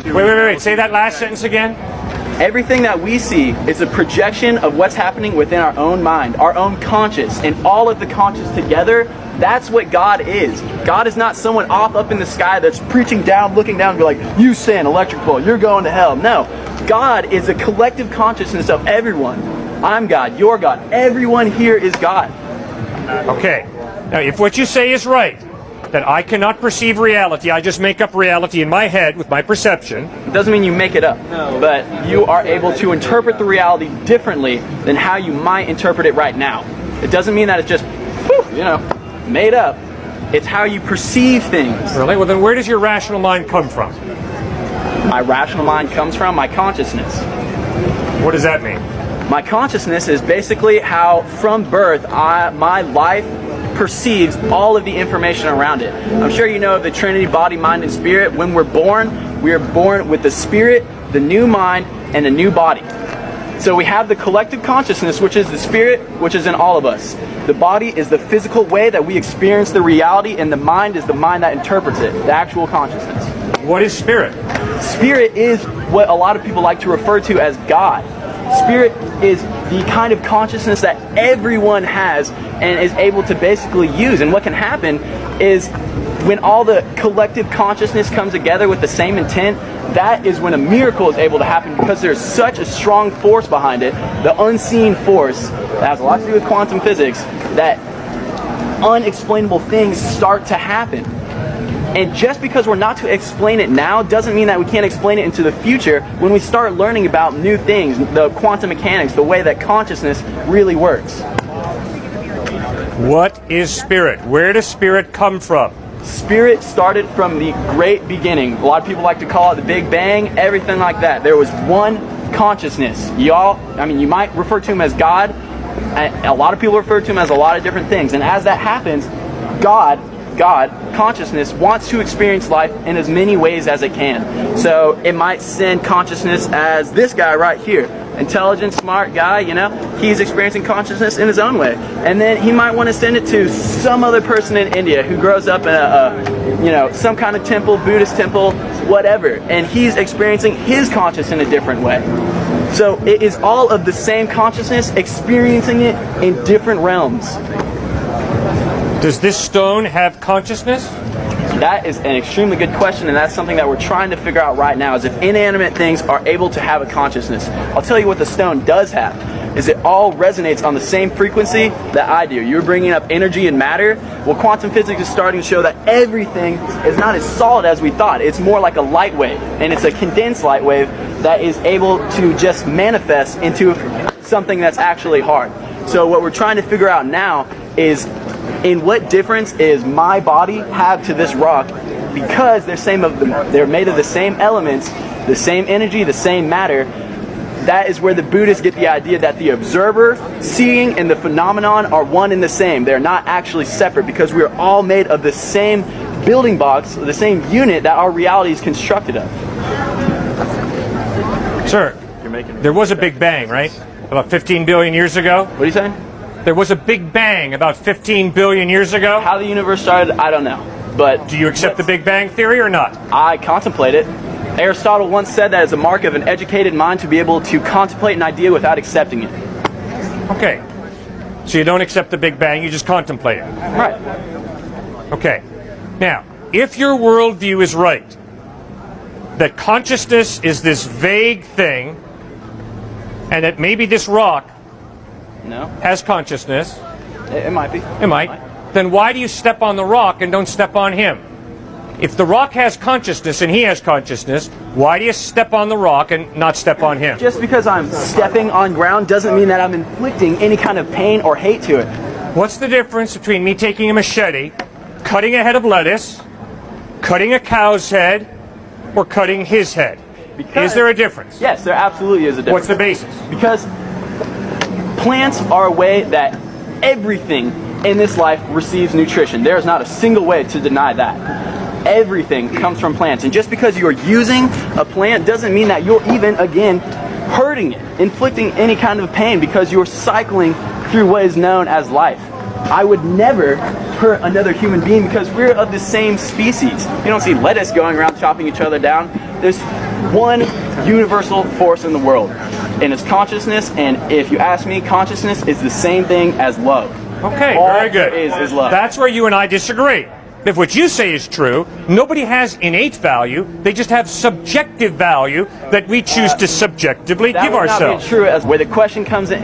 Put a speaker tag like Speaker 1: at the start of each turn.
Speaker 1: Wait. Say that last sentence again.
Speaker 2: Everything that we see is a projection of what's happening within our own mind, our own conscious, and all of the conscious together. That's what God is. God is not someone off up in the sky that's preaching down, looking down, and be like, you sin, electric bowl, you're going to hell. No. God is a collective consciousness of everyone. I'm God, you're God, everyone here is God.
Speaker 1: Okay. Now, if what you say is right, that I cannot perceive reality, I just make up reality in my head with my perception.
Speaker 2: It doesn't mean you make it up, but you are able to interpret the reality differently than how you might interpret it right now. It doesn't mean that it's just, made up. It's how you perceive things.
Speaker 1: Really? Well, then where does your rational mind come from?
Speaker 2: My rational mind comes from my consciousness.
Speaker 1: What does that mean?
Speaker 2: My consciousness is basically how, from birth, my life perceives all of the information around it. I'm sure you know of the Trinity, body, mind, and spirit. When we're born, we are born with the spirit, the new mind, and a new body. So we have the collective consciousness, which is the spirit, which is in all of us. The body is the physical way that we experience the reality, and the mind is the mind that interprets it, the actual consciousness.
Speaker 1: What is spirit?
Speaker 2: Spirit is what a lot of people like to refer to as God. Spirit is the kind of consciousness that everyone has and is able to basically use. And what can happen is when all the collective consciousness comes together with the same intent, that is when a miracle is able to happen, because there's such a strong force behind it, the unseen force that has a lot to do with quantum physics, that unexplainable things start to happen. And just because we're not to explain it now doesn't mean that we can't explain it into the future when we start learning about new things, the quantum mechanics, the way that consciousness really works.
Speaker 1: What is spirit? Where does spirit come from?
Speaker 2: Spirit started from the great beginning. A lot of people like to call it the Big Bang, everything like that. There was one consciousness. You might refer to him as God. A lot of people refer to him as a lot of different things. And as that happens, God, consciousness, wants to experience life in as many ways as it can. So it might send consciousness as this guy right here. Intelligent, smart guy, he's experiencing consciousness in his own way. And then he might want to send it to some other person in India who grows up in some kind of temple, Buddhist temple, whatever. And he's experiencing his consciousness in a different way. So it is all of the same consciousness experiencing it in different realms.
Speaker 1: Does this stone have consciousness?
Speaker 2: That is an extremely good question, and that's something that we're trying to figure out right now, is if inanimate things are able to have a consciousness. I'll tell you what the stone does have, is it all resonates on the same frequency that I do. You're bringing up energy and matter. Well, quantum physics is starting to show that everything is not as solid as we thought. It's more like a light wave, and it's a condensed light wave that is able to just manifest into something that's actually hard. So what we're trying to figure out now is, in what difference is my body have to this rock, because they're made of the same elements, the same energy, the same matter. That is where the Buddhists get the idea that the observer, seeing, and the phenomenon are one and the same. They're not actually separate, because we are all made of the same building blocks, the same unit that our reality is constructed of.
Speaker 1: Sir, there was a Big Bang, right? About 15 billion years ago?
Speaker 2: What are you saying?
Speaker 1: There was a Big Bang about 15 billion years ago?
Speaker 2: How the universe started, I don't know. But
Speaker 1: do you accept the Big Bang theory or not?
Speaker 2: I contemplate it. Aristotle once said that it's a mark of an educated mind to be able to contemplate an idea without accepting it.
Speaker 1: Okay. So you don't accept the Big Bang, you just contemplate it.
Speaker 2: Right.
Speaker 1: Okay. Now, if your worldview is right, that consciousness is this vague thing, and that maybe this rock has consciousness.
Speaker 2: It might be.
Speaker 1: It might. Then why do you step on the rock and don't step on him? If the rock has consciousness and he has consciousness, why do you step on the rock and not step on him?
Speaker 2: Just because I'm stepping on ground doesn't mean that I'm inflicting any kind of pain or hate to it.
Speaker 1: What's the difference between me taking a machete, cutting a head of lettuce, cutting a cow's head, or cutting his head? Is there a difference?
Speaker 2: Yes, there absolutely is a difference.
Speaker 1: What's the basis?
Speaker 2: Because plants are a way that everything in this life receives nutrition. There is not a single way to deny that. Everything comes from plants. And just because you're using a plant doesn't mean that you're even, again, hurting it, inflicting any kind of pain, because you're cycling through what is known as life. I would never hurt another human being because we're of the same species. You don't see lettuce going around chopping each other down. There's one universal force in the world, and it's consciousness. And if you ask me, consciousness is the same thing as love.
Speaker 1: Okay,
Speaker 2: All
Speaker 1: very good.
Speaker 2: there is love.
Speaker 1: That's where you and I disagree. If what you say is true, nobody has innate value. They just have subjective value that we choose to subjectively
Speaker 2: that
Speaker 1: give
Speaker 2: would not
Speaker 1: ourselves.
Speaker 2: be true as where the question comes in.